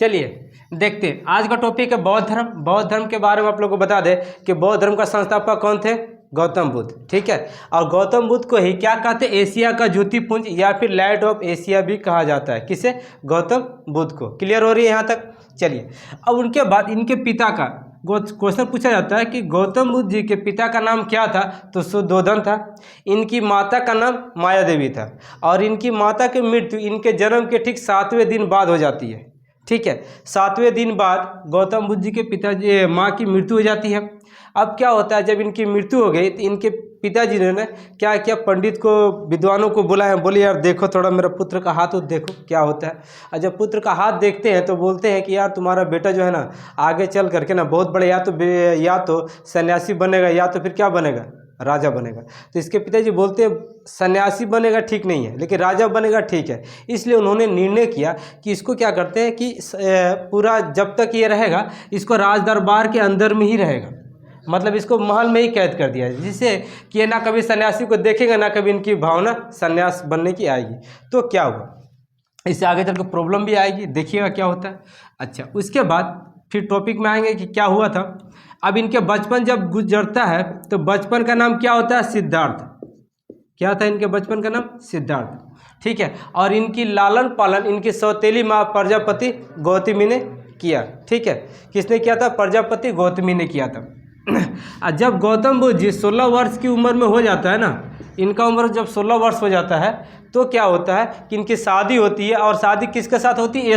चलिए देखते हैं आज का टॉपिक है बौद्ध धर्म। बौद्ध धर्म के बारे में आप लोगों को बता दें कि बौद्ध धर्म का संस्थापक कौन थे? गौतम बुद्ध। ठीक है, और गौतम बुद्ध को ही क्या कहते हैं? एशिया का ज्योतिपुंज या फिर लाइट ऑफ एशिया भी कहा जाता है। किसे? गौतम बुद्ध को। क्लियर हो रही है यहाँ तक? चलिए, अब उनके बाद इनके पिता का क्वेश्चन पूछा जाता है कि गौतम बुद्ध जी के पिता का नाम क्या था? तो शुद्धोधन था। इनकी माता का नाम माया देवी था और इनकी माता की मृत्यु इनके जन्म के ठीक 7वें दिन बाद हो जाती है। ठीक है, 7वें दिन बाद गौतम बुद्ध जी के पिताजी माँ की मृत्यु हो जाती है। अब क्या होता है, जब इनकी मृत्यु हो गई तो इनके पिताजी ने क्या किया, पंडित को, विद्वानों को बुलाया, बोले यार देखो थोड़ा मेरा पुत्र का हाथ देखो क्या होता है। और जब पुत्र का हाथ देखते हैं तो बोलते हैं कि यार तुम्हारा बेटा जो है ना आगे चल करके ना बहुत बड़े या तो सन्यासी बनेगा या तो फिर क्या बनेगा, राजा बनेगा। तो इसके पिताजी बोलते हैं सन्यासी बनेगा ठीक नहीं है, लेकिन राजा बनेगा ठीक है। इसलिए उन्होंने निर्णय किया कि इसको क्या करते हैं कि पूरा जब तक ये रहेगा इसको राज दरबार के अंदर में ही रहेगा, मतलब इसको महल में ही कैद कर दिया है, जिससे कि ये ना कभी सन्यासी को देखेगा ना कभी इनकी भावना सन्यास बनने की आएगी। तो क्या हुआ, इससे आगे चल कर प्रॉब्लम भी आएगी, देखिएगा क्या होता है। अच्छा, उसके बाद फिर टॉपिक में आएंगे कि क्या हुआ था। अब इनके बचपन जब गुजरता है तो बचपन का नाम क्या होता है? सिद्धार्थ। क्या था इनके बचपन का नाम? सिद्धार्थ। ठीक है, और इनकी लालन पालन इनकी सौतेली माँ प्रजापति गौतमी ने किया। ठीक है, किसने किया था? प्रजापति गौतमी ने किया था। जब गौतम बुद्ध जी 16 वर्ष की उम्र में हो जाता है ना, इनका उम्र जब 16 वर्ष हो जाता है तो क्या होता है कि इनकी शादी होती है। और शादी किसके साथ होती है?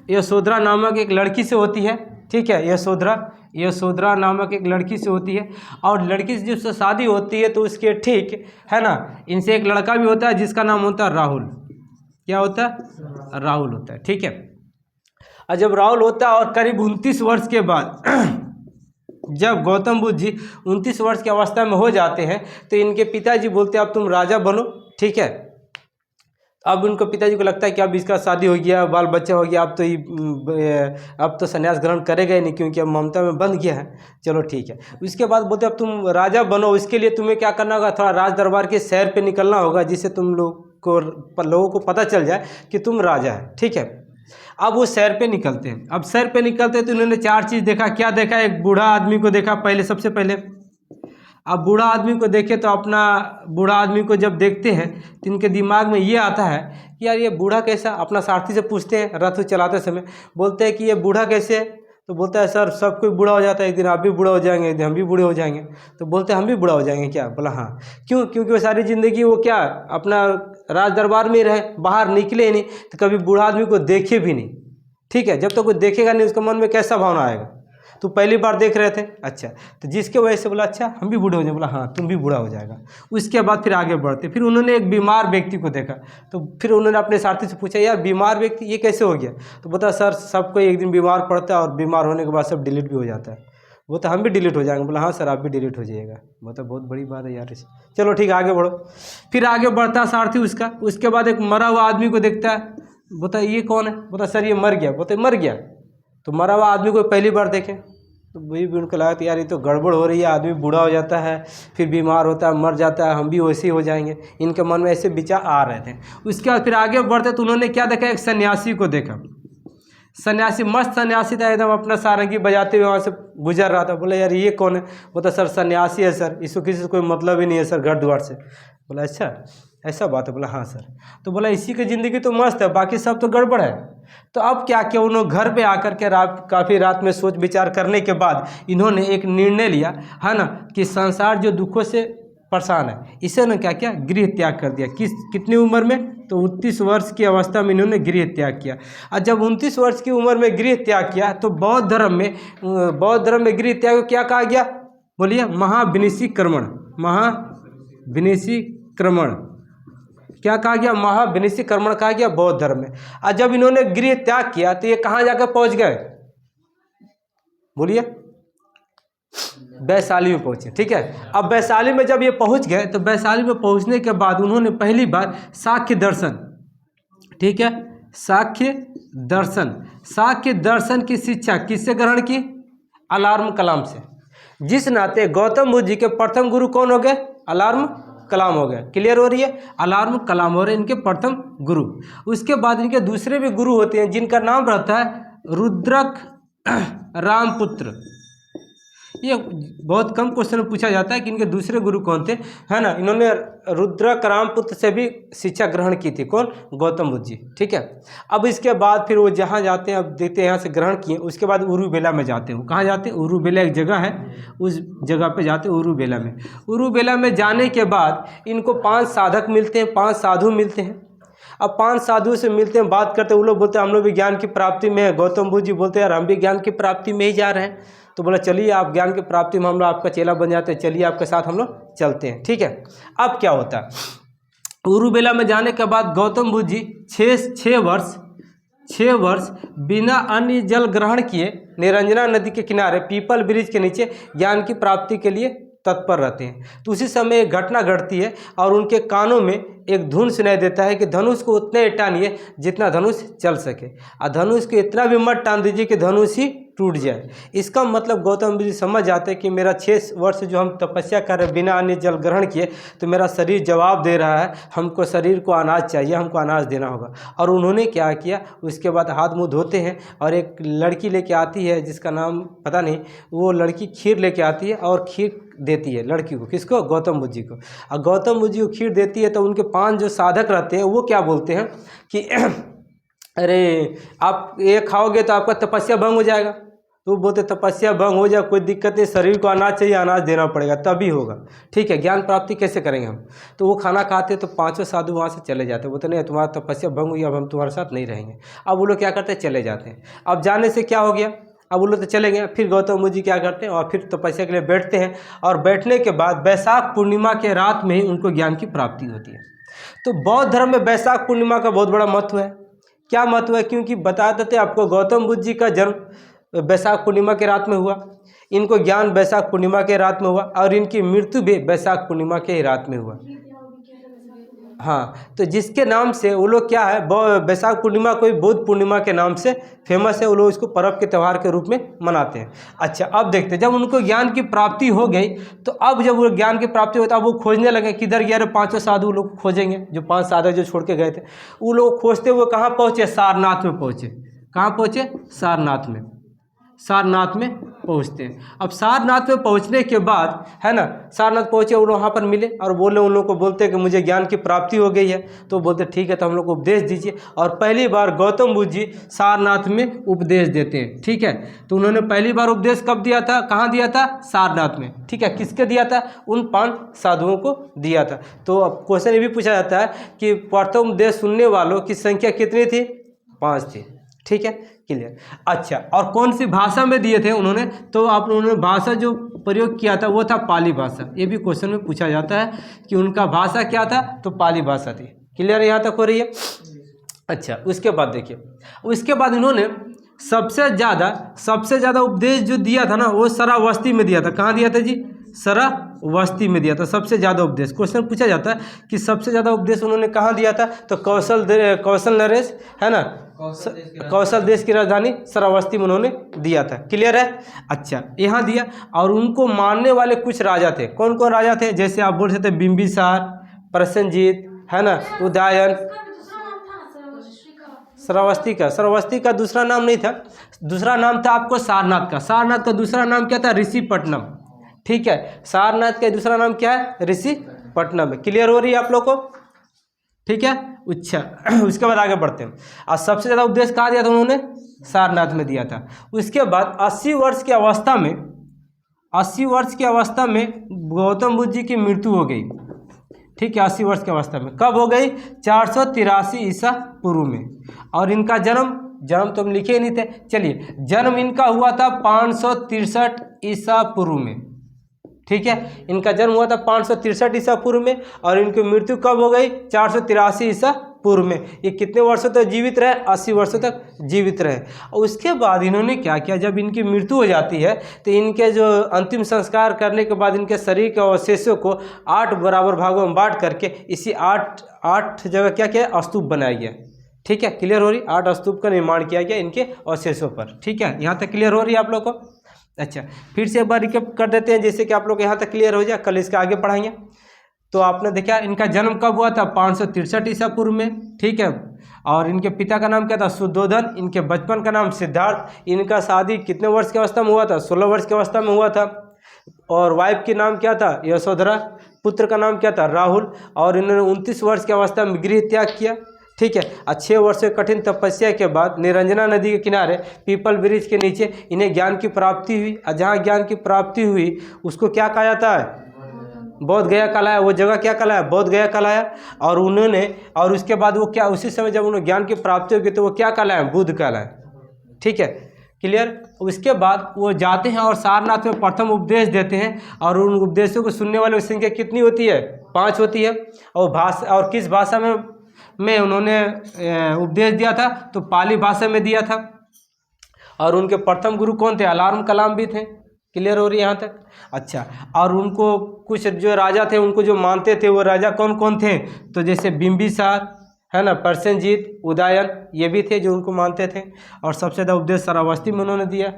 यशोधरा नामक एक लड़की से होती है। ठीक है, यशोधरा नामक एक लड़की से होती है। और लड़की से जिससे शादी होती है तो उसके ठीक है ना, इनसे एक लड़का भी होता है जिसका नाम होता है राहुल। क्या होता है? राहुल होता है। ठीक है, और जब राहुल होता है और करीब 29 वर्ष के बाद जब गौतम बुद्ध जी 29 वर्ष की अवस्था में हो जाते हैं तो इनके पिताजी बोलते हैं अब तुम राजा बनो। ठीक है, अब उनको पिताजी को लगता है कि अब इसका शादी हो गया, बाल बच्चा हो गया, अब तो संन्यास ग्रहण करेगा ही नहीं क्योंकि अब ममता में बंध गया है। चलो ठीक है, उसके बाद बोलते अब तुम राजा बनो, उसके लिए तुम्हें क्या करना होगा, थोड़ा राज दरबार के सैर पे निकलना होगा जिससे लोगों को पता चल जाए कि तुम राजा है। ठीक है, अब वो सैर पे निकलते हैं। अब सैर पे निकलते हैं तो उन्होंने 4 चीज़ देखा। क्या देखा? एक बूढ़ा आदमी को देखा पहले, सबसे पहले। अब बूढ़ा आदमी को देखे तो अपना बूढ़ा आदमी को जब देखते हैं तो इनके दिमाग में ये आता है कि यार ये बूढ़ा कैसा। अपना सारथी से पूछते हैं रथ चलाते समय, बोलते हैं कि ये बूढ़ा कैसे है। तो बोलता है सर सब कोई बूढ़ा हो जाता है, एक दिन आप भी बूढ़ा हो जाएंगे, एक दिन हम भी बूढ़े हो जाएंगे। तो बोलते हैं हम भी बूढ़ा हो जाएंगे क्या? बोला हाँ। क्यों? क्योंकि वो सारी ज़िंदगी वो क्या अपना राज दरबार में ही रहे, बाहर निकले नहीं, तो कभी बूढ़ा आदमी को देखे भी नहीं। ठीक है, जब तक कोई देखेगा नहीं उसके मन में कैसा भावना आएगा। तो पहली बार देख रहे थे, अच्छा, तो जिसके वजह से बोला अच्छा हम भी बूढ़े हो जाएंगे। बोला हाँ तुम भी बूढ़ा हो जाएगा। उसके बाद फिर आगे बढ़ते, फिर उन्होंने एक बीमार व्यक्ति को देखा। तो फिर उन्होंने अपने साथी से पूछा यार बीमार व्यक्ति ये कैसे हो गया? तो बोला सर सबको एक दिन बीमार पड़ता है और बीमार होने के बाद सब डिलीट भी हो जाता है। वो तो हम भी डिलीट हो जाएंगे। बोला हाँ सर आप भी डिलीट हो जाइएगा। मतलब बहुत बड़ी बात है यार। चलो ठीक है आगे बढ़ो। फिर आगे बढ़ता सारथी उसका। उसके बाद एक मरा हुआ आदमी को देखता है। बोलता ये कौन है? बोलता सर ये मर गया। बोलते मर गया? तो मरा हुआ आदमी को पहली बार देखे तो वही भी उनको लगा कि यार ये तो गड़बड़ हो रही है। आदमी बूढ़ा हो जाता है, फिर बीमार होता है, मर जाता है, हम भी वैसे ही हो जाएंगे। इनके मन में ऐसे विचार आ रहे थे। उसके बाद फिर आगे बढ़ते तो उन्होंने क्या देखा? एक सन्यासी को देखा। सन्यासी, मस्त सन्यासी था एकदम, अपना सारंगी बजाते हुए वहाँ से गुजर रहा था। बोला यार ये कौन है? बोला सर सन्यासी है सर, इसको किसी से कोई मतलब ही नहीं है सर घर द्वार से। बोला अच्छा ऐसा बात है? बोला हाँ सर। तो बोला इसी की ज़िंदगी तो मस्त है, बाकी सब तो गड़बड़ है। तो अब क्या किया उन्होंने, घर पे आकर के काफ़ी रात में सोच विचार करने के बाद इन्होंने एक निर्णय लिया है ना कि संसार जो दुखों से परेशान है इसे ने क्या किया, गृह त्याग कर दिया। कितनी उम्र में? तो 29 वर्ष की अवस्था में इन्होंने गृह त्याग किया। और जब 29 वर्ष की उम्र में गृह त्याग किया तो बौद्ध धर्म में गृह त्याग क्या कहा गया? बोलिए महाविनिशीक्रमण। महाविनिशीक्रमण क्या कहा गया? महाविनिशीक्रमण कहा गया बौद्ध धर्म में। और जब इन्होंने गृह त्याग किया तो ये कहाँ जाकर पहुँच गए? बोलिए वैशाली में पहुँचे। ठीक है, अब वैशाली में जब ये पहुँच गए तो वैशाली में पहुँचने के बाद उन्होंने पहली बार सांख्य दर्शन, ठीक है, सांख्य दर्शन की शिक्षा किससे ग्रहण की? अलार्म कलाम से। जिस नाते गौतम बुद्ध जी के प्रथम गुरु कौन हो गए? अलार्म कलाम हो गए। क्लियर हो रही है? अलार्म कलाम हो रहे हैं इनके प्रथम गुरु। उसके बाद इनके दूसरे भी गुरु होते हैं जिनका नाम रहता है रुद्रक रामपुत्र। ये बहुत कम क्वेश्चन में पूछा जाता है कि इनके दूसरे गुरु कौन थे, है ना। इन्होंने रुद्रक रामपुत्र से भी शिक्षा ग्रहण की थी। कौन? गौतम बुद्ध जी। ठीक है। अब इसके बाद फिर वो जहाँ जाते हैं, अब देखते हैं यहाँ से ग्रहण किए, उसके बाद उरुबेला में जाते हैं। वो कहाँ जाते हैं? उरुबेला एक जगह है, उस जगह पे जाते हैं उरुबेला में। उरुबेला में जाने के बाद इनको 5 साधक मिलते हैं, 5 साधु मिलते हैं। अब 5 साधु से मिलते हैं, बात करते हैं। वो लोग बोलते हैं हम लोग भी ज्ञान की प्राप्ति में है। गौतम बुद्ध जी बोलते हैं यार हम भी ज्ञान की प्राप्ति में ही जा रहे हैं। तो बोला चलिए आप ज्ञान की प्राप्ति में हम लोग आपका चेला बन जाते हैं, चलिए आपके साथ हम लोग चलते हैं। ठीक है। अब क्या होता है, उरुबेला में जाने के बाद गौतम बुद्ध जी 6 वर्ष बिना अन्न जल ग्रहण किए निरंजना नदी के किनारे पीपल वृक्ष के नीचे ज्ञान की प्राप्ति के लिए तत्पर रहते हैं। तो उसी समय एक घटना घटती है और उनके कानों में एक धुन सुनाई देता है कि धनुष को उतने टानिए जितना धनुष चल सके, और धनुष को इतना भी मत टान दीजिए कि धनुष ही टूट जाए। इसका मतलब गौतम बुद्ध जी समझ जाते हैं कि मेरा 6 वर्ष जो हम तपस्या कर रहे बिना अन्न जल ग्रहण किए, तो मेरा शरीर जवाब दे रहा है, हमको शरीर को अनाज चाहिए, हमको अनाज देना होगा। और उन्होंने क्या किया, उसके बाद हाथ मुँह धोते हैं और एक लड़की लेके आती है जिसका नाम पता नहीं, वो लड़की खीर लेके आती है और खीर देती है लड़की को। किसको? गौतम बुद्ध जी को। और गौतम बुद्ध जी को खीर देती है तो उनके 5 जो साधक रहते हैं वो क्या बोलते हैं कि अरे आप ये खाओगे तो आपका तपस्या भंग हो जाएगा। तो बोलते तपस्या भंग हो जाए कोई दिक्कत नहीं, शरीर को अनाज चाहिए, अनाज देना पड़ेगा तभी होगा। ठीक है, ज्ञान प्राप्ति कैसे करेंगे हम? तो वो खाना खाते तो 5 साधु वहाँ से चले जाते, बोलते नहीं तुम्हारा तपस्या भंग हुई, अब हम तुम्हारे साथ नहीं रहेंगे। अब वो लोग क्या करते हैं, चले जाते हैं। अब जाने से क्या हो गया, अब वो लोग तो चले गए। फिर गौतम बुद्ध जी क्या करते हैं और फिर तपस्या के लिए बैठते हैं, और बैठने के बाद बैसाख पूर्णिमा के रात में ही उनको ज्ञान की प्राप्ति होती है। तो बौद्ध धर्म में बैसाख पूर्णिमा का बहुत बड़ा महत्व है। क्या महत्व है? क्योंकि बता देते आपको गौतम बुद्ध जी का जन्म बैसाख पूर्णिमा के रात में हुआ, इनको ज्ञान बैसाख पूर्णिमा के रात में हुआ, और इनकी मृत्यु भी बैसाख पूर्णिमा के रात में हुआ। हाँ, तो जिसके नाम से वो लोग क्या है, बैसाख पूर्णिमा कोई बुद्ध पूर्णिमा के नाम से फेमस है, वो लोग इसको पर्व के त्यौहार के रूप में मनाते हैं। अच्छा, अब देखते हैं जब उनको ज्ञान की प्राप्ति हो गई, तो अब जब वो ज्ञान की प्राप्ति होता है, अब वो खोजने लगे किधर गया रे 5 साधु लोग खोजेंगे, जो 5 साधु जो छोड़ के गए थे। वो लोग खोजते हुए कहाँ पहुँचे? सारनाथ में पहुँचे। कहाँ पहुँचे? सारनाथ में। सारनाथ में पहुँचते हैं। अब सारनाथ में पहुँचने के बाद है ना, सारनाथ पहुँचे, वो वहाँ पर मिले और बोले, उन लोगों को बोलते हैं कि मुझे ज्ञान की प्राप्ति हो गई है। तो बोलते ठीक है, तो हम लोग को उपदेश दीजिए। और पहली बार गौतम बुद्ध जी सारनाथ में उपदेश देते हैं। ठीक है, तो उन्होंने पहली बार उपदेश कब दिया था, कहाँ दिया था? सारनाथ में। ठीक है, किसके दिया था? उन 5 साधुओं को दिया था। तो अब क्वेश्चन ये भी पूछा जाता है कि प्रथम उपदेश सुनने वालों की संख्या कितनी थी? 5 थी। ठीक है, क्लियर। अच्छा, और कौन सी भाषा में दिए थे उन्होंने? तो आप उन्होंने भाषा जो प्रयोग किया था वो था पाली भाषा। ये भी क्वेश्चन में पूछा जाता है कि उनका भाषा क्या था, तो पाली भाषा थी। क्लियर यहाँ तक हो रही है? अच्छा, उसके बाद देखिए, उसके बाद इन्होंने सबसे ज़्यादा उपदेश जो दिया था ना, वो श्रावस्ती में दिया था। कहाँ दिया था जी? श्रावस्ती में दिया था सबसे ज़्यादा उपदेश। क्वेश्चन पूछा जाता है कि सबसे ज़्यादा उपदेश उन्होंने कहाँ दिया था, तो कौशल नरेश है ना, कौशल देश की राजधानी श्रावस्ती में उन्होंने दिया था। क्लियर है? अच्छा, यहाँ दिया। और उनको मानने वाले कुछ राजा थे। कौन कौन राजा थे? जैसे आप बोल सकते बिंबिसार, प्रसेनजीत है ना, उदयन। श्रावस्ती का दूसरा नाम नहीं था, दूसरा नाम था आपको सारनाथ का। सारनाथ का दूसरा नाम क्या था? ऋषिपट्टनम। ठीक है, सारनाथ का दूसरा नाम क्या है? ऋषिपट्टनम है। क्लियर हो रही है आप लोग को? ठीक है, अच्छा। उसके बाद आगे बढ़ते हैं। और सबसे ज़्यादा उपदेश कहाँ दिया था उन्होंने? सारनाथ में दिया था। उसके बाद 80 वर्ष की अवस्था में गौतम बुद्ध जी की मृत्यु हो गई। ठीक है, 80 वर्ष की अवस्था में। कब हो गई? 483 ईसा पूर्व में। और इनका जन्म तो हम लिखे ही नहीं थे। चलिए, जन्म इनका हुआ था 563 ईसा पूर्व में। ठीक है, इनका जन्म हुआ था 563 ईसा पूर्व में, और इनकी मृत्यु कब हो गई? 483 ईसा पूर्व में। ये कितने वर्षों तक जीवित रहे? 80 वर्षों तक जीवित रहे। और उसके बाद इन्होंने क्या किया, जब इनकी मृत्यु हो जाती है तो इनके जो अंतिम संस्कार करने के बाद इनके शरीर के अवशेषों को 8 बराबर भागों में बांट करके इसी 8 जगह क्या किया? स्तूप बनाया गया। ठीक है, क्लियर हो रही? 8 स्तूप का निर्माण किया गया इनके अवशेषों पर। ठीक है, यहाँ तक क्लियर हो रही है आप लोग को? अच्छा, फिर से एक बार रिकैप कर देते हैं, जैसे कि आप लोग यहाँ तक क्लियर हो जाए, कल इसका आगे पढ़ाएंगे। तो आपने देखा इनका जन्म कब हुआ था 563 ईसा पूर्व में, ठीक है। और इनके पिता का नाम क्या था, शुद्धोधन। इनके बचपन का नाम सिद्धार्थ। इनका शादी कितने वर्ष की अवस्था में हुआ था, 16 वर्ष की अवस्था में हुआ था। और वाइफ के नाम क्या था, यशोधरा। पुत्र का नाम क्या था, राहुल। और इन्होंने 29 वर्ष की अवस्था में गृह त्याग किया, ठीक है। 6 वर्ष के कठिन तपस्या के बाद निरंजना नदी के किनारे पीपल वृक्ष के नीचे इन्हें ज्ञान की प्राप्ति हुई। और जहाँ ज्ञान की प्राप्ति हुई उसको क्या कहा जाता है, बोध गया कहलाया। वो जगह क्या कहलाया, बोध गया कहलाया। और उन्होंने, और उसके बाद वो क्या, उसी समय जब उन्हें ज्ञान की प्राप्ति होगी तो वो क्या कहलाया, बुद्ध कहलाया, ठीक है, क्लियर। उसके बाद वो जाते हैं और सारनाथ में प्रथम उपदेश देते हैं। और उन उपदेशों को सुनने वालों की संख्या कितनी होती है, 5 होती है। और भाषा, और किस भाषा में उन्होंने उपदेश दिया था, तो पाली भाषा में दिया था। और उनके प्रथम गुरु कौन थे, अलार्म कलाम भी थे। क्लियर हो रही है यहाँ तक। अच्छा, और उनको कुछ जो राजा थे उनको जो मानते थे वो राजा कौन कौन थे, तो जैसे बिंबिसार है ना, प्रसेनजीत, उदयन, ये भी थे जो उनको मानते थे। और सबसे ज़्यादा उपदेश श्रावस्ती में उन्होंने दिया।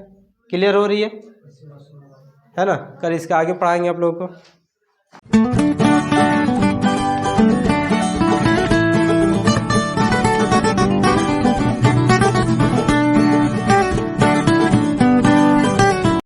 क्लियर हो रही है ना। कल इसका आगे पढ़ाएंगे आप लोगों को।